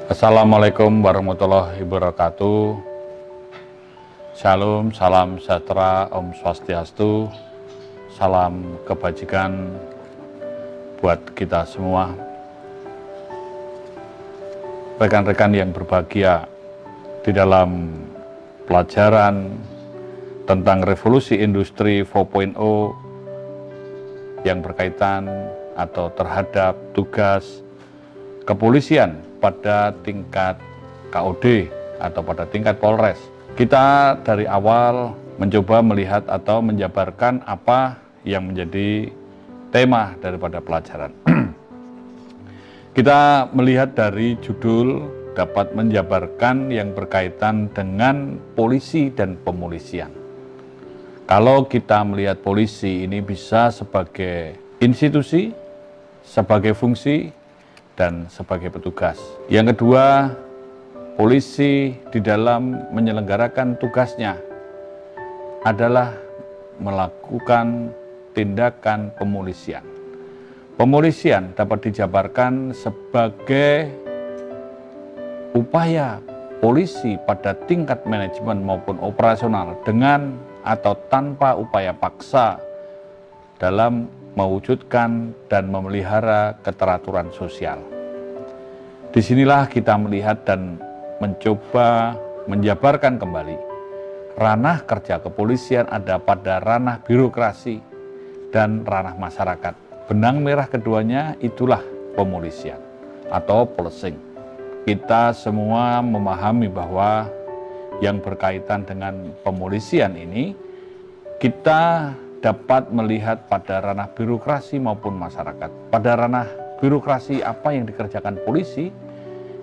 Assalamualaikum warahmatullahi wabarakatuh. Shalom, salam sejahtera, Om Swastiastu, salam kebajikan buat kita semua. Rekan-rekan yang berbahagia, di dalam pelajaran tentang revolusi industri 4.0 yang berkaitan atau terhadap tugas kepolisian pada tingkat KOD atau pada tingkat Polres. Kita dari awal mencoba melihat atau menjabarkan apa yang menjadi tema daripada pelajaran. Kita melihat dari judul dapat menjabarkan yang berkaitan dengan polisi dan pemolisian. Kalau kita melihat polisi ini bisa sebagai institusi, sebagai fungsi, dan sebagai petugas. Yang kedua, polisi di dalam menyelenggarakan tugasnya adalah melakukan tindakan pemolisian. Pemolisian dapat dijabarkan sebagai upaya polisi pada tingkat manajemen maupun operasional dengan atau tanpa upaya paksa dalam mewujudkan dan memelihara keteraturan sosial. Disinilah kita melihat dan mencoba menjabarkan kembali ranah kerja kepolisian ada pada ranah birokrasi dan ranah masyarakat. Benang merah keduanya itulah pemolisian atau policing. Kita semua memahami bahwa yang berkaitan dengan pemolisian ini kita dapat melihat pada ranah birokrasi maupun masyarakat. Pada ranah birokrasi apa yang dikerjakan polisi,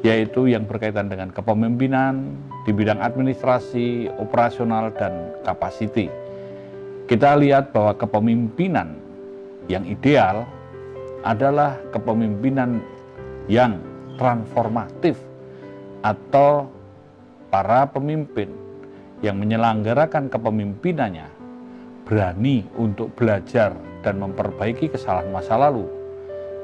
yaitu yang berkaitan dengan kepemimpinan di bidang administrasi, operasional, dan kapasiti. Kita lihat bahwa kepemimpinan yang ideal adalah kepemimpinan yang transformatif atau para pemimpin yang menyelenggarakan kepemimpinannya berani untuk belajar dan memperbaiki kesalahan masa lalu,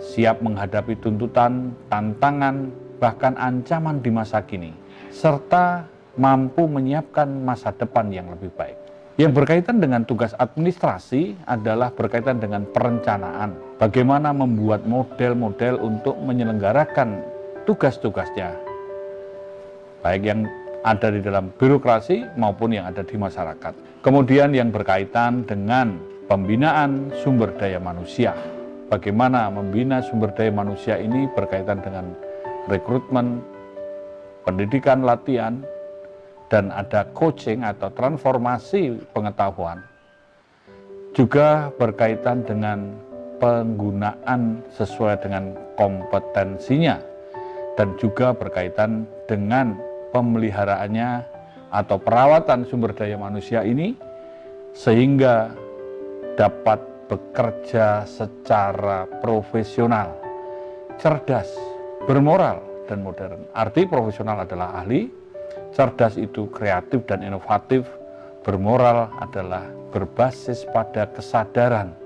siap menghadapi tuntutan, tantangan, bahkan ancaman di masa kini, serta mampu menyiapkan masa depan yang lebih baik. Yang berkaitan dengan tugas administrasi adalah berkaitan dengan perencanaan, bagaimana membuat model-model untuk menyelenggarakan tugas-tugasnya, baik yang ada di dalam birokrasi maupun yang ada di masyarakat. Kemudian yang berkaitan dengan pembinaan sumber daya manusia. Bagaimana membina sumber daya manusia ini berkaitan dengan rekrutmen, pendidikan, latihan, dan ada coaching atau transformasi pengetahuan. Juga berkaitan dengan penggunaan sesuai dengan kompetensinya dan juga berkaitan dengan pemeliharaannya atau perawatan sumber daya manusia ini sehingga dapat bekerja secara profesional, cerdas, bermoral, dan modern. Arti profesional adalah ahli, cerdas itu kreatif dan inovatif, bermoral adalah berbasis pada kesadaran,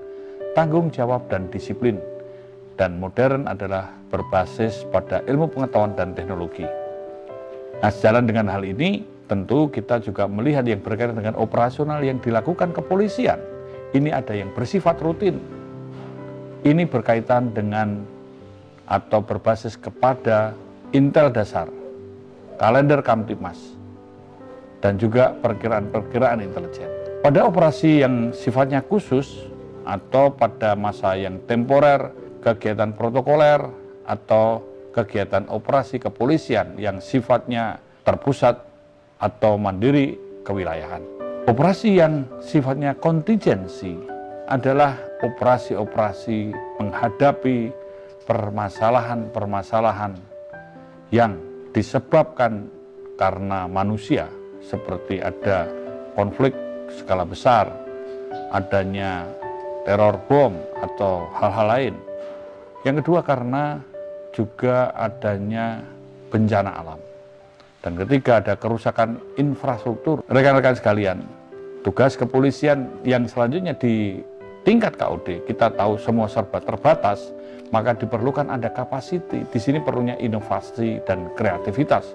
tanggung jawab, dan disiplin, dan modern adalah berbasis pada ilmu pengetahuan dan teknologi. Nah, sejalan dengan hal ini, tentu kita juga melihat yang berkaitan dengan operasional yang dilakukan kepolisian. Ini ada yang bersifat rutin. Ini berkaitan dengan atau berbasis kepada intel dasar, kalender Kamtibmas, dan juga perkiraan-perkiraan intelijen. Pada operasi yang sifatnya khusus atau pada masa yang temporer, kegiatan protokoler atau kegiatan operasi kepolisian yang sifatnya terpusat atau mandiri kewilayahan. Operasi yang sifatnya kontingensi adalah operasi-operasi menghadapi permasalahan-permasalahan yang disebabkan karena manusia, seperti ada konflik skala besar, adanya teror bom atau hal-hal lain. Yang kedua karena juga adanya bencana alam. Dan ketika ada kerusakan infrastruktur, rekan-rekan sekalian, tugas kepolisian yang selanjutnya di tingkat KOD, kita tahu semua serba terbatas, maka diperlukan ada kapasiti. Di sini perlunya inovasi dan kreativitas.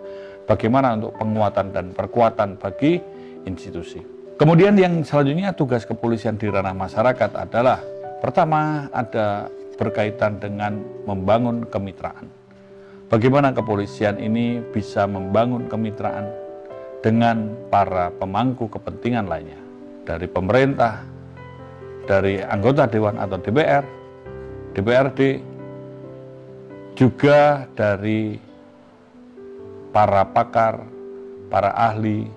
Bagaimana untuk penguatan dan perkuatan bagi institusi. Kemudian yang selanjutnya tugas kepolisian di ranah masyarakat adalah pertama ada berkaitan dengan membangun kemitraan. Bagaimana kepolisian ini bisa membangun kemitraan dengan para pemangku kepentingan lainnya. Dari pemerintah, dari anggota Dewan atau DPR, DPRD, juga dari para pakar, para ahli,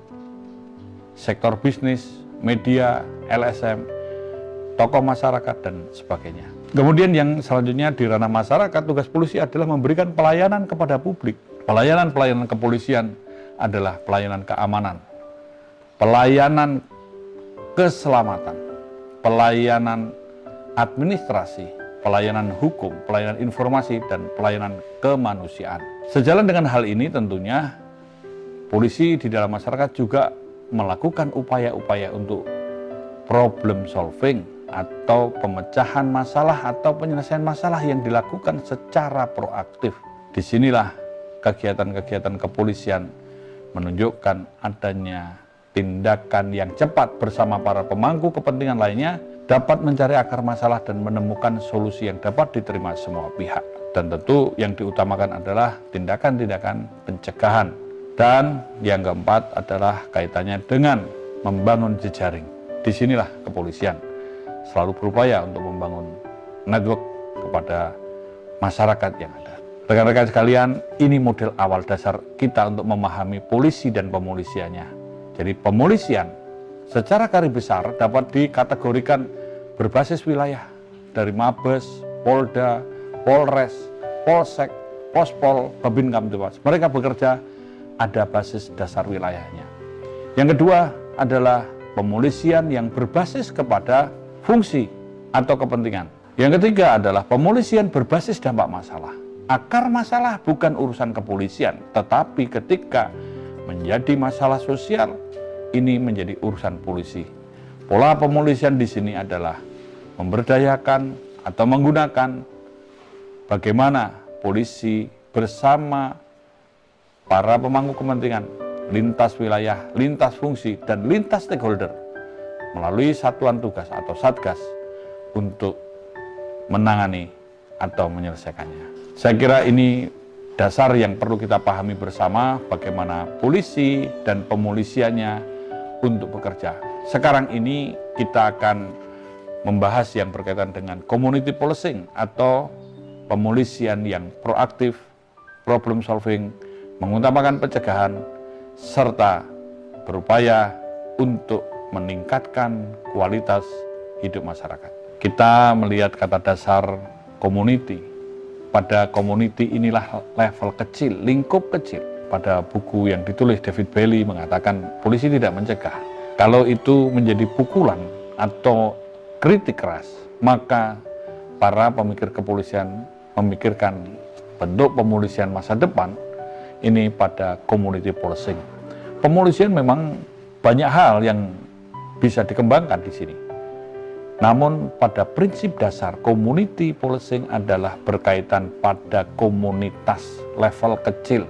sektor bisnis, media, LSM, tokoh masyarakat, dan sebagainya. Kemudian yang selanjutnya di ranah masyarakat, tugas polisi adalah memberikan pelayanan kepada publik. Pelayanan kepolisian adalah pelayanan keamanan, pelayanan keselamatan, pelayanan administrasi, pelayanan hukum, pelayanan informasi, dan pelayanan kemanusiaan. Sejalan dengan hal ini tentunya polisi di dalam masyarakat juga melakukan upaya-upaya untuk problem solving atau pemecahan masalah atau penyelesaian masalah yang dilakukan secara proaktif. Disinilah kegiatan-kegiatan kepolisian menunjukkan adanya tindakan yang cepat bersama para pemangku kepentingan lainnya dapat mencari akar masalah dan menemukan solusi yang dapat diterima semua pihak. Dan tentu yang diutamakan adalah tindakan-tindakan pencegahan. Dan yang keempat adalah kaitannya dengan membangun jejaring. Disinilah kepolisian selalu berupaya untuk membangun network kepada masyarakat yang ada. Rekan-rekan sekalian, ini model awal dasar kita untuk memahami polisi dan pemolisiannya. Jadi pemolisian secara garis besar dapat dikategorikan berbasis wilayah dari Mabes, Polda, Polres, Polsek, Pospol, Babin Kamtibmas. Mereka bekerja ada basis dasar wilayahnya. Yang kedua adalah pemolisian yang berbasis kepada fungsi atau kepentingan. Yang ketiga adalah pemolisian berbasis dampak masalah. Akar masalah bukan urusan kepolisian, tetapi ketika menjadi masalah sosial, ini menjadi urusan polisi. Pola pemolisian di sini adalah memberdayakan atau menggunakan bagaimana polisi bersama para pemangku kepentingan, lintas wilayah, lintas fungsi, dan lintas stakeholder melalui satuan tugas atau satgas untuk menangani atau menyelesaikannya. Saya kira ini dasar yang perlu kita pahami bersama bagaimana polisi dan pemolisiannya untuk bekerja. Sekarang ini kita akan membahas yang berkaitan dengan community policing atau pemolisian yang proaktif, problem solving, mengutamakan pencegahan, serta berupaya untuk meningkatkan kualitas hidup masyarakat. Kita melihat kata dasar community. Pada community inilah level kecil, lingkup kecil. Pada buku yang ditulis David Bailey mengatakan polisi tidak mencegah. Kalau itu menjadi pukulan atau kritik keras, maka para pemikir kepolisian memikirkan bentuk pemolisian masa depan ini pada community policing. Pemolisian memang banyak hal yang bisa dikembangkan di sini. Namun pada prinsip dasar community policing adalah berkaitan pada komunitas level kecil.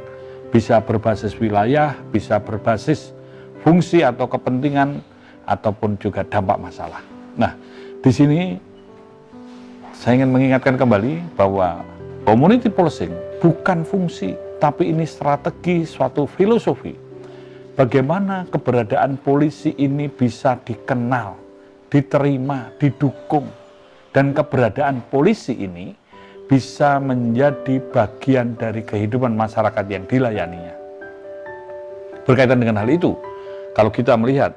Bisa berbasis wilayah, bisa berbasis fungsi atau kepentingan, ataupun juga dampak masalah. Nah, di sini saya ingin mengingatkan kembali bahwa community policing bukan fungsi, tapi ini strategi, suatu filosofi. Bagaimana keberadaan polisi ini bisa dikenal, diterima, didukung, dan keberadaan polisi ini bisa menjadi bagian dari kehidupan masyarakat yang dilayaninya. Berkaitan dengan hal itu, kalau kita melihat,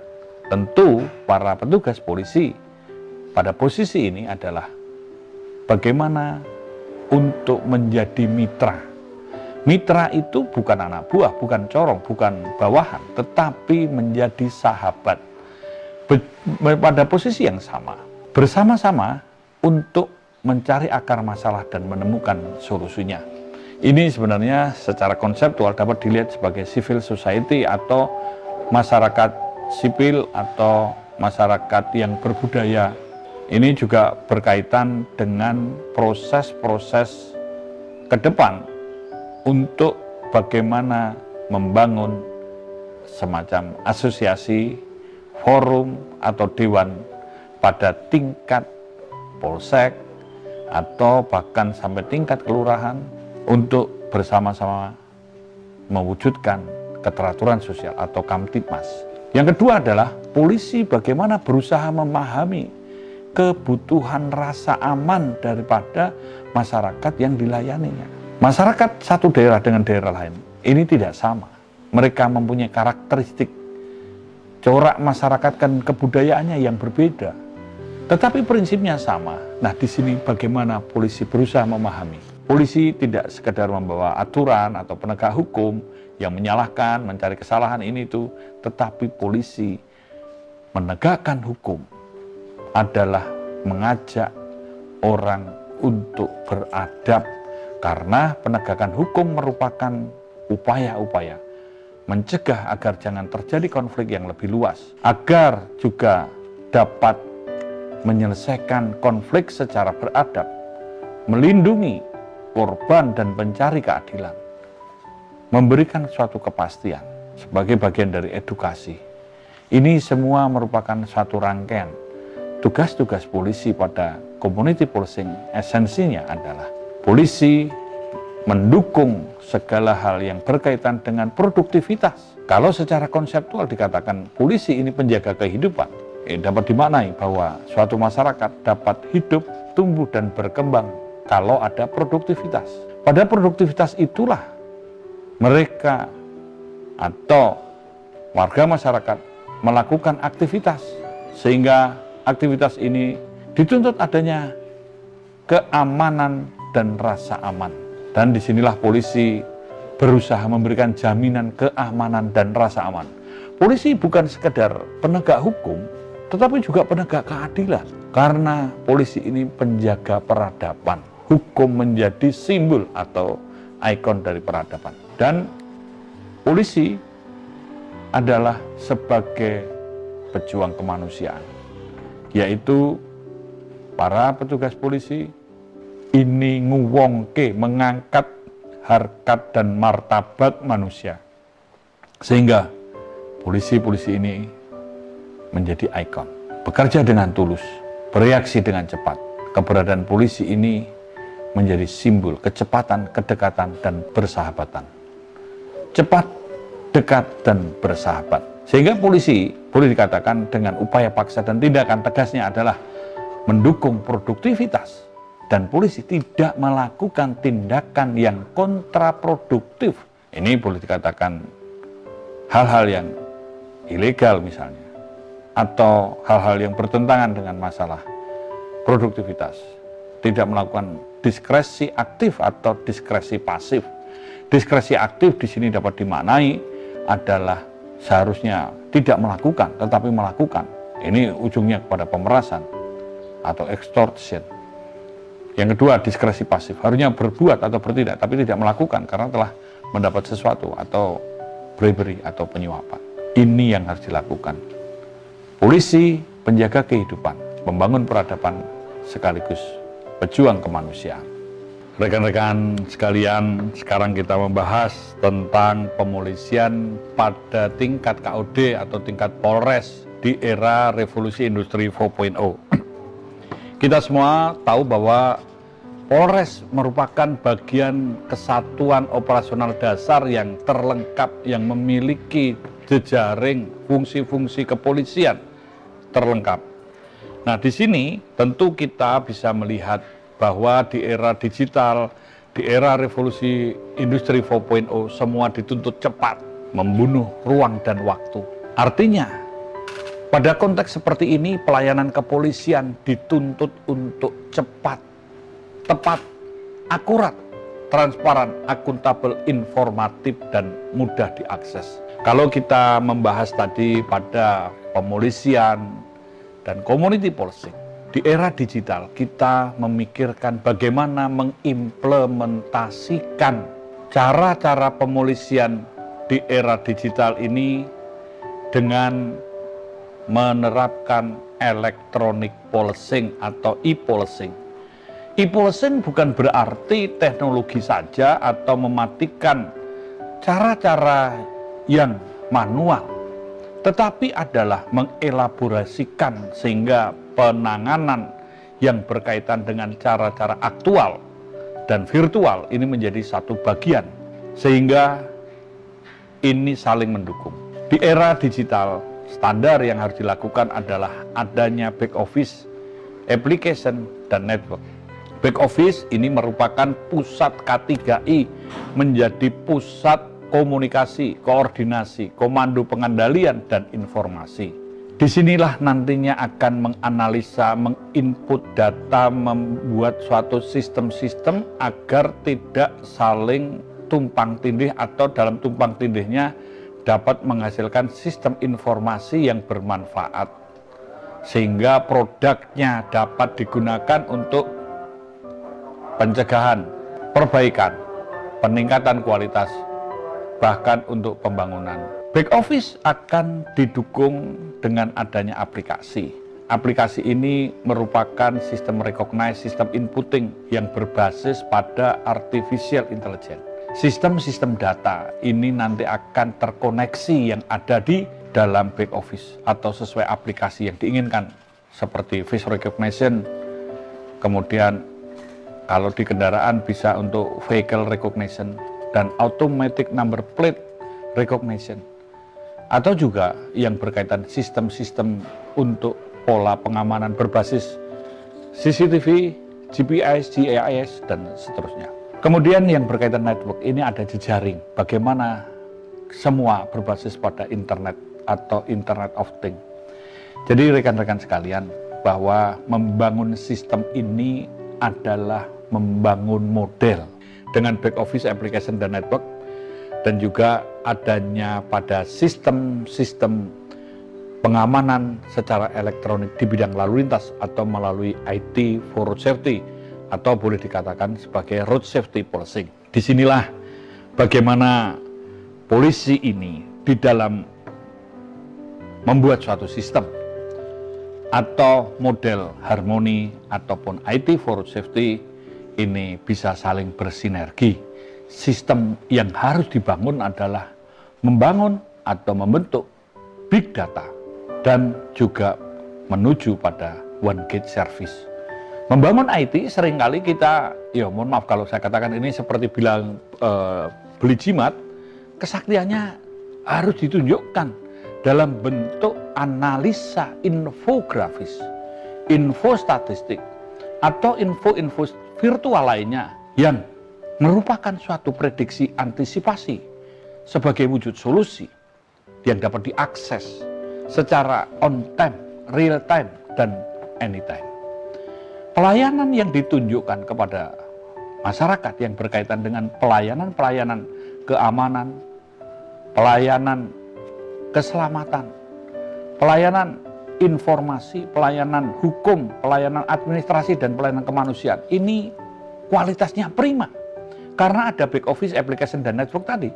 tentu para petugas polisi pada posisi ini adalah bagaimana untuk menjadi mitra. Mitra itu bukan anak buah, bukan corong, bukan bawahan, tetapi menjadi sahabat. Pada posisi yang sama, bersama-sama untuk mencari akar masalah dan menemukan solusinya. Ini sebenarnya secara konseptual dapat dilihat sebagai civil society atau masyarakat sipil atau masyarakat yang berbudaya Ini juga berkaitan dengan proses-proses ke depan untuk bagaimana membangun semacam asosiasi, forum, atau dewan pada tingkat polsek atau bahkan sampai tingkat kelurahan untuk bersama-sama mewujudkan keteraturan sosial atau Kamtibmas. Yang kedua adalah polisi bagaimana berusaha memahami kebutuhan rasa aman daripada masyarakat yang dilayaninya. Masyarakat satu daerah dengan daerah lain ini tidak sama. Mereka mempunyai karakteristik, corak masyarakat dan kebudayaannya yang berbeda. Tetapi prinsipnya sama. Nah, di sini bagaimana polisi berusaha memahami. Polisi tidak sekedar membawa aturan atau penegak hukum yang menyalahkan, mencari kesalahan ini itu, tetapi polisi menegakkan hukum adalah mengajak orang untuk beradab, karena penegakan hukum merupakan upaya-upaya mencegah agar jangan terjadi konflik yang lebih luas, agar juga dapat menyelesaikan konflik secara beradab, melindungi korban dan pencari keadilan, memberikan suatu kepastian sebagai bagian dari edukasi. Ini semua merupakan suatu rangkaian tugas-tugas polisi pada community policing. Esensinya adalah polisi mendukung segala hal yang berkaitan dengan produktivitas. Kalau secara konseptual dikatakan polisi ini penjaga kehidupan, dapat dimaknai bahwa suatu masyarakat dapat hidup, tumbuh, dan berkembang kalau ada produktivitas. Pada produktivitas itulah mereka atau warga masyarakat melakukan aktivitas, sehingga aktivitas ini dituntut adanya keamanan dan rasa aman. Dan disinilah polisi berusaha memberikan jaminan keamanan dan rasa aman. Polisi bukan sekedar penegak hukum, tetapi juga penegak keadilan. Karena polisi ini penjaga peradaban. Hukum menjadi simbol atau ikon dari peradaban. Dan polisi adalah sebagai pejuang kemanusiaan, yaitu para petugas polisi ini nguwongke, mengangkat harkat dan martabat manusia, sehingga polisi-polisi ini menjadi ikon, bekerja dengan tulus, bereaksi dengan cepat. Keberadaan polisi ini menjadi simbol kecepatan, kedekatan, dan persahabatan. Cepat, dekat, dan bersahabat. Sehingga polisi boleh dikatakan dengan upaya paksa dan tindakan tegasnya adalah mendukung produktivitas. Dan polisi tidak melakukan tindakan yang kontraproduktif. Ini boleh dikatakan hal-hal yang ilegal misalnya, atau hal-hal yang bertentangan dengan masalah produktivitas. Tidak melakukan diskresi aktif atau diskresi pasif. Diskresi aktif di sini dapat dimaknai adalah seharusnya tidak melakukan, tetapi melakukan. Ini ujungnya kepada pemerasan atau extortion. Yang kedua, diskresi pasif, harusnya berbuat atau bertindak, tapi tidak melakukan karena telah mendapat sesuatu, atau bribery atau penyuapan. Ini yang harus dilakukan. Polisi penjaga kehidupan, membangun peradaban, sekaligus pejuang kemanusiaan. Rekan-rekan sekalian, sekarang kita membahas tentang pemolisian pada tingkat KOD atau tingkat Polres di era revolusi industri 4.0. Kita semua tahu bahwa Polres merupakan bagian kesatuan operasional dasar yang terlengkap, yang memiliki jejaring fungsi-fungsi kepolisian terlengkap. Nah, di sini tentu kita bisa melihat bahwa di era digital, di era revolusi industri 4.0, semua dituntut cepat, membunuh ruang dan waktu. Artinya, pada konteks seperti ini, pelayanan kepolisian dituntut untuk cepat, tepat, akurat, transparan, akuntabel, informatif, dan mudah diakses. Kalau kita membahas tadi pada pemolisian dan community policing, di era digital kita memikirkan bagaimana mengimplementasikan cara-cara pemolisian di era digital ini dengan menerapkan electronic policing atau e-policing. E-policing bukan berarti teknologi saja atau mematikan cara-cara yang manual, tetapi adalah mengelaborasikan sehingga penanganan yang berkaitan dengan cara-cara aktual dan virtual ini menjadi satu bagian, sehingga ini saling mendukung. Di era digital, standar yang harus dilakukan adalah adanya back office, application, dan network. Back office ini merupakan pusat K3I, menjadi pusat komunikasi, koordinasi, komando pengendalian, dan informasi. Disinilah nantinya akan menganalisa, menginput data, membuat suatu sistem-sistem agar tidak saling tumpang tindih atau dalam tumpang tindihnya dapat menghasilkan sistem informasi yang bermanfaat, sehingga produknya dapat digunakan untuk pencegahan, perbaikan, peningkatan kualitas, bahkan untuk pembangunan. Back office akan didukung dengan adanya aplikasi. Aplikasi ini merupakan sistem recognize, sistem inputting yang berbasis pada artificial intelligence. Sistem-sistem data ini nanti akan terkoneksi yang ada di dalam back office atau sesuai aplikasi yang diinginkan, seperti face recognition, kemudian kalau di kendaraan bisa untuk vehicle recognition dan automatic number plate recognition, atau juga yang berkaitan sistem-sistem untuk pola pengamanan berbasis CCTV, GPS, GIS, dan seterusnya. Kemudian yang berkaitan network ini ada jejaring, bagaimana semua berbasis pada internet atau Internet of Things. Jadi rekan-rekan sekalian, bahwa membangun sistem ini adalah membangun model dengan back office, application, dan network, dan juga adanya pada sistem-sistem pengamanan secara elektronik di bidang lalu lintas atau melalui IT for road safety, atau boleh dikatakan sebagai road safety policing. Disinilah bagaimana polisi ini di dalam membuat suatu sistem atau model harmoni ataupun IT for road safety ini bisa saling bersinergi. Sistem yang harus dibangun adalah membangun atau membentuk big data dan juga menuju pada one gate service. Membangun IT seringkali kita, ya mohon maaf kalau saya katakan ini seperti bilang beli jimat, kesaktiannya harus ditunjukkan dalam bentuk analisa infografis, info statistik, atau info-info virtual lainnya yang merupakan suatu prediksi antisipasi sebagai wujud solusi yang dapat diakses secara on time, real time, dan anytime. Pelayanan yang ditunjukkan kepada masyarakat yang berkaitan dengan pelayanan-pelayanan keamanan, pelayanan keselamatan, pelayanan informasi, pelayanan hukum, pelayanan administrasi, dan pelayanan kemanusiaan. Ini kualitasnya prima, karena ada back office, application, dan network tadi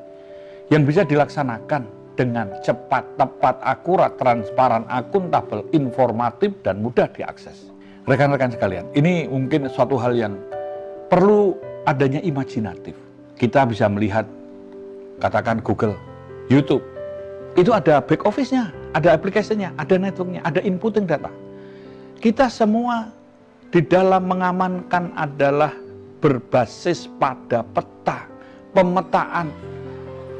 yang bisa dilaksanakan dengan cepat, tepat, akurat, transparan, akuntabel, informatif, dan mudah diakses. Rekan-rekan sekalian, ini mungkin suatu hal yang perlu adanya imajinatif. Kita bisa melihat, katakan Google, YouTube, itu ada back office-nya, ada aplikasinya, ada network-nya, ada inputting data. Kita semua di dalam mengamankan adalah berbasis pada peta, pemetaan.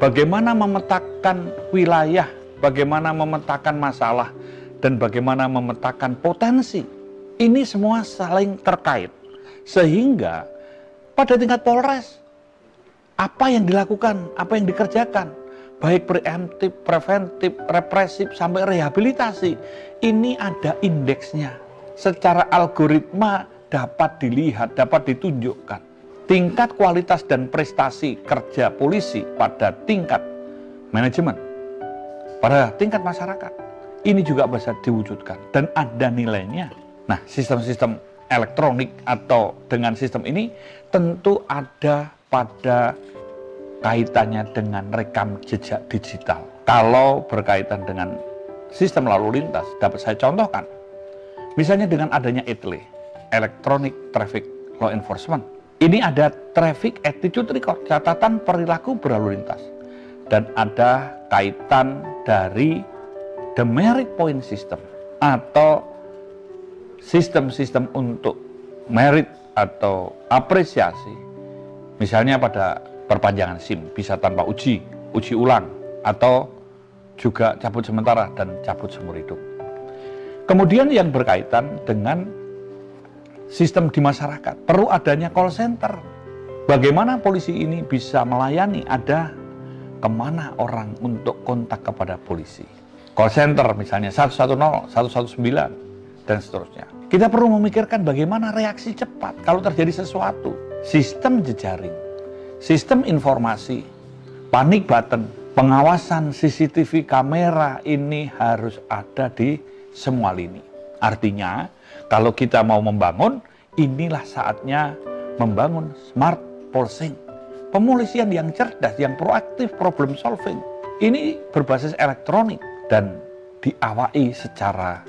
Bagaimana memetakan wilayah, bagaimana memetakan masalah, dan bagaimana memetakan potensi. Ini semua saling terkait. Sehingga pada tingkat Polres, apa yang dilakukan, apa yang dikerjakan, baik preemptif, preventif, represif, sampai rehabilitasi, ini ada indeksnya. Secara algoritma dapat dilihat, dapat ditunjukkan. Tingkat kualitas dan prestasi kerja polisi pada tingkat manajemen, pada tingkat masyarakat, ini juga bisa diwujudkan dan ada nilainya. Nah, sistem-sistem elektronik atau dengan sistem ini tentu ada pada kaitannya dengan rekam jejak digital. Kalau berkaitan dengan sistem lalu lintas, dapat saya contohkan. Misalnya dengan adanya ETLE, Electronic Traffic Law Enforcement. Ini ada Traffic Attitude Record, catatan perilaku berlalu lintas. Dan ada kaitan dari demerit point system atau sistem-sistem untuk merit atau apresiasi. Misalnya pada perpanjangan SIM bisa tanpa uji ulang, atau juga cabut sementara dan cabut seumur hidup. Kemudian yang berkaitan dengan sistem di masyarakat, perlu adanya call center. Bagaimana polisi ini bisa melayani, ada kemana orang untuk kontak kepada polisi. Call center misalnya 110, 119, dan seterusnya. Kita perlu memikirkan bagaimana reaksi cepat kalau terjadi sesuatu. Sistem jejaring, sistem informasi, panic button, pengawasan CCTV kamera ini harus ada di semua lini. Artinya, kalau kita mau membangun, inilah saatnya membangun smart policing. Pemolisian yang cerdas, yang proaktif, problem solving. Ini berbasis elektronik dan diawai secara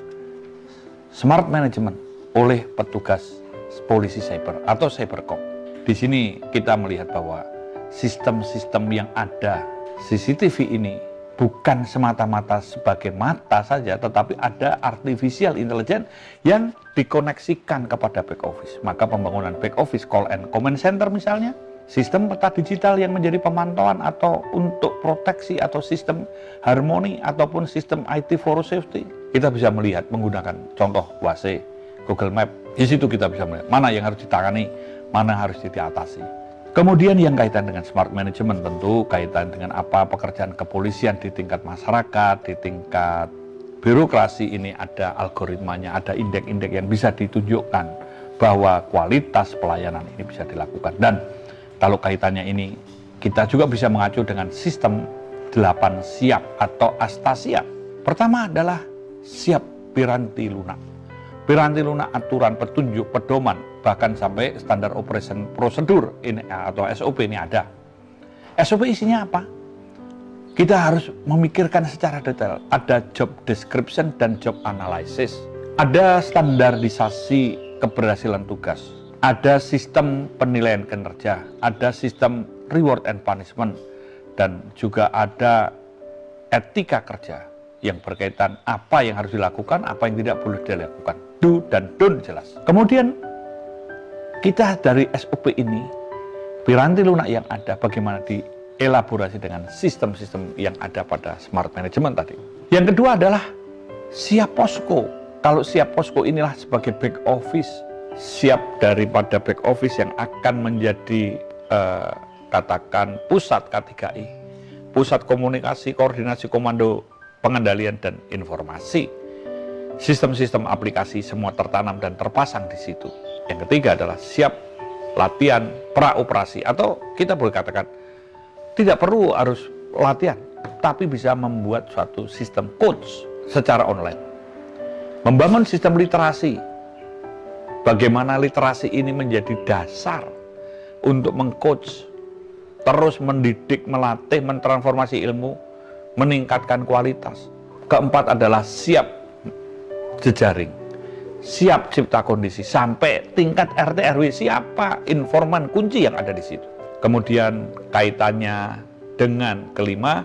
smart management oleh petugas polisi cyber atau cybercom. Di sini kita melihat bahwa sistem-sistem yang ada CCTV ini bukan semata-mata sebagai mata saja, tetapi ada artificial intelligence yang dikoneksikan kepada back office. Maka pembangunan back office call and command center misalnya, sistem peta digital yang menjadi pemantauan atau untuk proteksi atau sistem harmoni ataupun sistem IT for safety. Kita bisa melihat menggunakan contoh WASE, Google Map. Di situ kita bisa melihat mana yang harus ditangani, mana harus diatasi. Kemudian yang kaitan dengan smart management tentu kaitan dengan apa pekerjaan kepolisian di tingkat masyarakat, di tingkat birokrasi ini ada algoritmanya, ada indeks-indeks yang bisa ditunjukkan bahwa kualitas pelayanan ini bisa dilakukan. Dan kalau kaitannya ini kita juga bisa mengacu dengan sistem 8 siap atau asta siap. Pertama adalah siap piranti lunak. Piranti lunak aturan, petunjuk, pedoman, bahkan sampai standar operation prosedur ini atau SOP ini ada. SOP isinya apa? Kita harus memikirkan secara detail. Ada job description dan job analysis. Ada standarisasi keberhasilan tugas. Ada sistem penilaian kinerja. Ada sistem reward and punishment. Dan juga ada etika kerja yang berkaitan apa yang harus dilakukan, apa yang tidak boleh dilakukan. Do dan don't jelas. Kemudian kita dari SOP ini, piranti lunak yang ada bagaimana dielaborasi dengan sistem-sistem yang ada pada smart management tadi. Yang kedua adalah siap posko. Kalau siap posko inilah sebagai back office, siap daripada back office yang akan menjadi katakan pusat K3I, pusat komunikasi, koordinasi, komando, pengendalian dan informasi. Sistem-sistem aplikasi semua tertanam dan terpasang di situ. Yang ketiga adalah siap latihan pra-operasi, atau kita boleh katakan tidak perlu harus latihan, tapi bisa membuat suatu sistem coach secara online. Membangun sistem literasi. Bagaimana literasi ini menjadi dasar untuk mengcoach, terus mendidik, melatih, mentransformasi ilmu, meningkatkan kualitas. Keempat adalah siap jejaring, siap cipta kondisi sampai tingkat RT RW, siapa informan kunci yang ada di situ. Kemudian kaitannya dengan kelima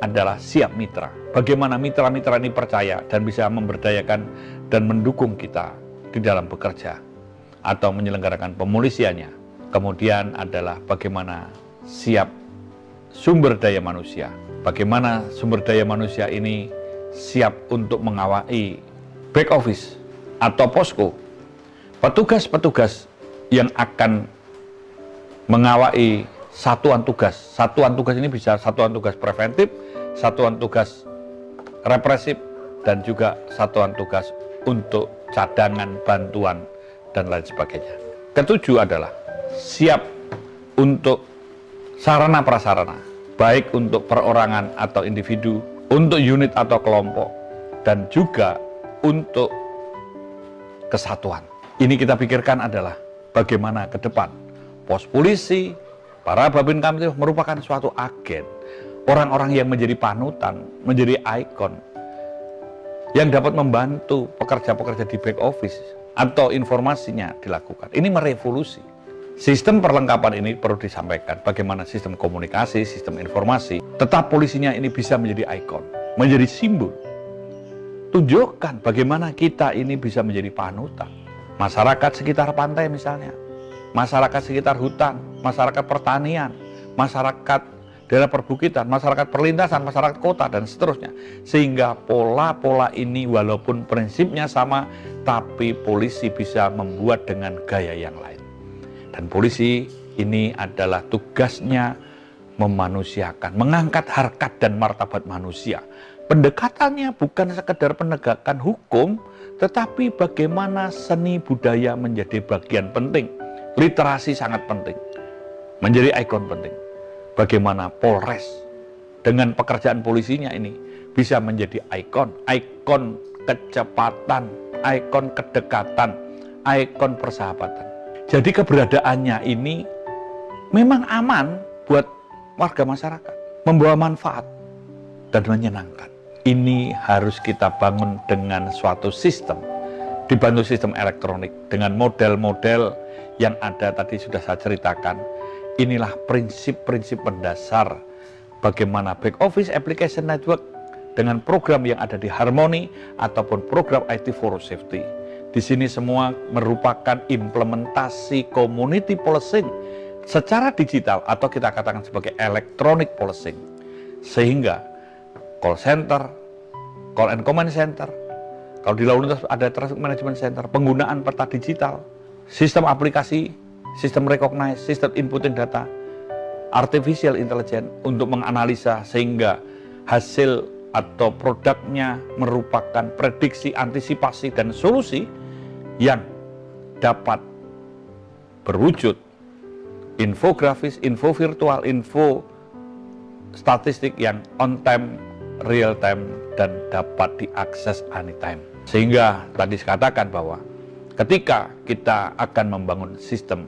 adalah siap mitra. Bagaimana mitra-mitra ini percaya dan bisa memberdayakan dan mendukung kita di dalam bekerja atau menyelenggarakan pemolisiannya. Kemudian adalah bagaimana siap sumber daya manusia. Bagaimana sumber daya manusia ini siap untuk mengawai back office atau posko, petugas-petugas yang akan mengawai satuan tugas. Satuan tugas ini bisa satuan tugas preventif, satuan tugas represif, dan juga satuan tugas untuk cadangan, bantuan, dan lain sebagainya. Ketujuh adalah siap untuk sarana prasarana, baik untuk perorangan atau individu, untuk unit atau kelompok, dan juga untuk kesatuan. Ini kita pikirkan adalah bagaimana ke depan pos polisi, para Babin Kamtibmas merupakan suatu agen, orang-orang yang menjadi panutan, menjadi ikon, yang dapat membantu pekerja-pekerja di back office atau informasinya dilakukan. Ini merevolusi. Sistem perlengkapan ini perlu disampaikan, bagaimana sistem komunikasi, sistem informasi, tetap polisinya ini bisa menjadi ikon, menjadi simbol. Tunjukkan bagaimana kita ini bisa menjadi panutan. Masyarakat sekitar pantai misalnya, masyarakat sekitar hutan, masyarakat pertanian, masyarakat daerah perbukitan, masyarakat perlintasan, masyarakat kota, dan seterusnya. Sehingga pola-pola ini walaupun prinsipnya sama, tapi polisi bisa membuat dengan gaya yang lain. Dan polisi ini adalah tugasnya memanusiakan, mengangkat harkat dan martabat manusia. Pendekatannya bukan sekedar penegakan hukum, tetapi bagaimana seni budaya menjadi bagian penting. Literasi sangat penting, menjadi ikon penting. Bagaimana Polres dengan pekerjaan polisinya ini bisa menjadi ikon, ikon kecepatan, ikon kedekatan, ikon persahabatan. Jadi keberadaannya ini memang aman buat warga masyarakat, membawa manfaat dan menyenangkan. Ini harus kita bangun dengan suatu sistem, dibantu sistem elektronik, dengan model-model yang ada tadi sudah saya ceritakan. Inilah prinsip-prinsip mendasar bagaimana back office application network dengan program yang ada di Harmony ataupun program IT for Safety. Di sini semua merupakan implementasi community policing secara digital atau kita katakan sebagai electronic policing. Sehingga call center, call and command center, kalau di lalu lintas ada traffic management center, penggunaan peta digital, sistem aplikasi, sistem recognize, sistem inputting data, artificial intelligence untuk menganalisa sehingga hasil atau produknya merupakan prediksi, antisipasi, dan solusi yang dapat berwujud infografis, info virtual, info statistik yang on time, real time, dan dapat diakses anytime. Sehingga tadi saya katakan bahwa ketika kita akan membangun sistem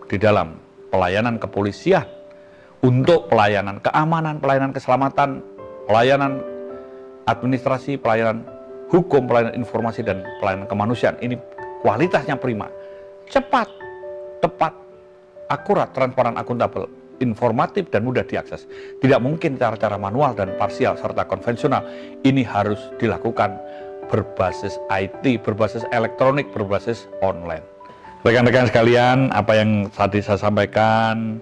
di dalam pelayanan kepolisian untuk pelayanan keamanan, pelayanan keselamatan, pelayanan administrasi, pelayanan hukum, pelayanan informasi, dan pelayanan kemanusiaan, ini kualitasnya prima, cepat, tepat, akurat, transparan, akuntabel, informatif, dan mudah diakses. Tidak mungkin cara-cara manual dan parsial serta konvensional. Ini harus dilakukan berbasis IT, berbasis elektronik, berbasis online. Rekan-rekan sekalian, apa yang tadi saya sampaikan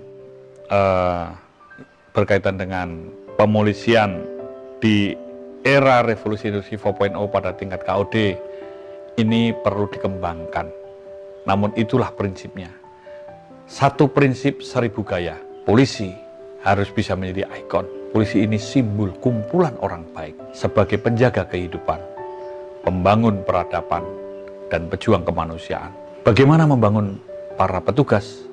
berkaitan dengan pemolisian di era revolusi industri 4.0 pada tingkat KOD ini perlu dikembangkan. Namun itulah prinsipnya. Satu prinsip 1000 gaya. Polisi harus bisa menjadi ikon. Polisi ini simbol kumpulan orang baik sebagai penjaga kehidupan, pembangun peradaban, dan pejuang kemanusiaan. Bagaimana membangun para petugas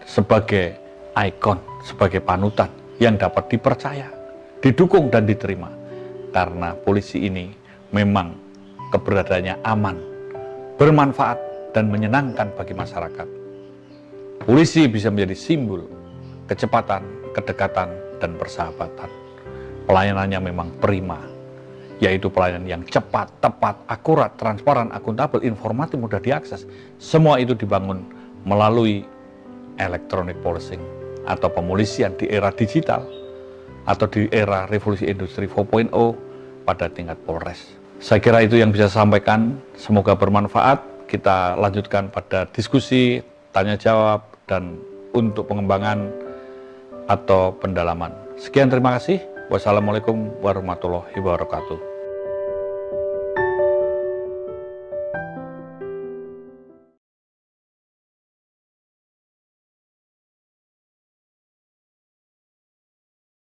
sebagai ikon, sebagai panutan yang dapat dipercaya, didukung, dan diterima. Karena polisi ini memang keberadaannya aman, bermanfaat, dan menyenangkan bagi masyarakat. Polisi bisa menjadi simbol kecepatan, kedekatan, dan persahabatan. Pelayanannya memang prima, yaitu pelayanan yang cepat, tepat, akurat, transparan, akuntabel, informatif, mudah diakses. Semua itu dibangun melalui electronic policing atau pemolisian di era digital atau di era revolusi industri 4.0 pada tingkat Polres. Saya kira itu yang bisa saya sampaikan, semoga bermanfaat. Kita lanjutkan pada diskusi, tanya jawab, dan untuk pengembangan atau pendalaman. Sekian, terima kasih. Wassalamualaikum warahmatullahi wabarakatuh.